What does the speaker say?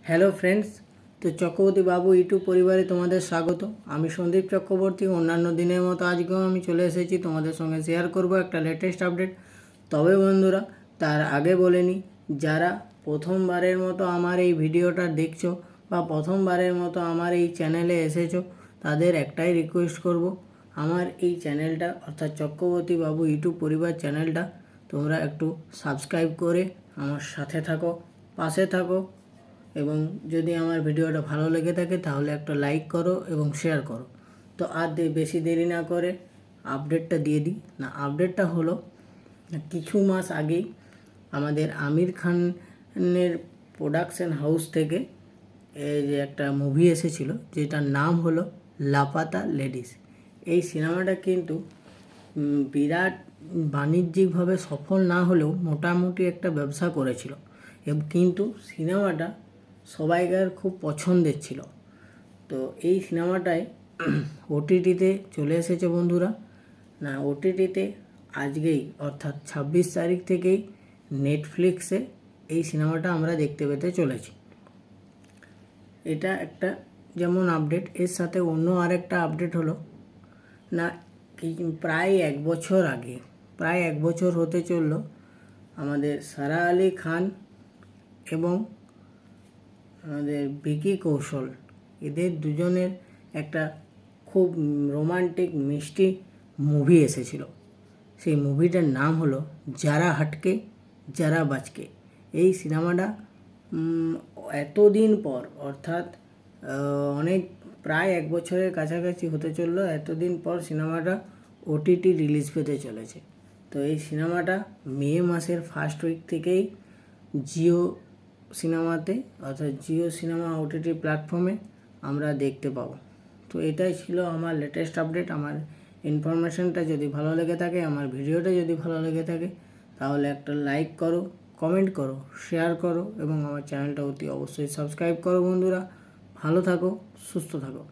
Hello friends, তো চক্রবর্তী বাবু YouTube পরিবারে তোমাদের স্বাগত। আমি সন্দীপ চক্রবর্তী। অন্যান্য দিনের মতো আজকেও আমি চলে এসেছি তোমাদের সঙ্গে শেয়ার করব একটা লেটেস্ট আপডেট। তবে বন্ধুরা, তার আগে বলে নিই, যারা প্রথমবারের মতো আমার এই ভিডিওটা দেখছো বা প্রথমবারের মতো আমার এই চ্যানেলে এসেছো, তাদের একটাই রিকোয়েস্ট করব, আমার এই চ্যানেলটা অর্থাৎ চক্রবর্তী বাবু ইউটিউব পরিবার চ্যানেলটা তোমরা একটু সাবস্ক্রাইব করে আমার সাথে থাকো, পাশে থাকো, এবং যদি আমার ভিডিওটা ভালো লেগে থাকে তাহলে একটা লাইক করো এবং শেয়ার করো। তো আর বেশি দেরি না করে আপডেটটা দিয়ে দিই। আপডেটটা হলো, কিছু মাস আগেই আমাদের আমির খানের প্রোডাকশন হাউস থেকে এই যে একটা মুভি এসেছিল, যেটার নাম হলো লাপাতা লেডিস। এই সিনেমাটা কিন্তু বিরাট বাণিজ্যিকভাবে সফল না হলেও মোটামুটি একটা ব্যবসা করেছিল, কিন্তু সিনেমাটা সবাইকার খুব পছন্দের ছিল। তো এই সিনেমাটায় ওটিটিতে চলে এসেছে বন্ধুরা। ওটিটিতে আজকেই অর্থাৎ 26 তারিখ থেকেই নেটফ্লিক্সে এই সিনেমাটা আমরা দেখতে পেতে চলেছি। এটা একটা যেমন আপডেট, এর সাথে অন্য আরেকটা আপডেট হলো, প্রায় এক বছর হতে চলল আমাদের সারা আলি খান এবং আমাদের ভিকি কৌশল, এদের দুজনের একটা খুব রোমান্টিক মিষ্টি মুভি এসেছিল। সেই মুভিটার নাম হলো যারা হাটকে যারা বাঁচকে। এই সিনেমাটা এতদিন পর, অর্থাৎ প্রায় এক বছরের কাছাকাছি হতে চললো, এতদিন পর সিনেমাটা ওটিটি রিলিজ পেতে চলেছে। তো এই সিনেমাটা মে মাসের ফার্স্ট উইক থেকেই জিও সিনেমাতে অর্থাৎ জিও সিনেমা ওটিটি প্ল্যাটফর্মে আমরা দেখতে পাবো। তো এটাই ছিল আমার লেটেস্ট আপডেট। আমার ইনফরমেশনটা যদি ভালো লেগে থাকে, আমার ভিডিওটা যদি ভালো লেগে থাকে, তাহলে একটা লাইক করো, কমেন্ট করো, শেয়ার করো এবং আমার চ্যানেলটা অতি অবশ্যই সাবস্ক্রাইব করো। বন্ধুরা, ভালো থাকো, সুস্থ থাকো।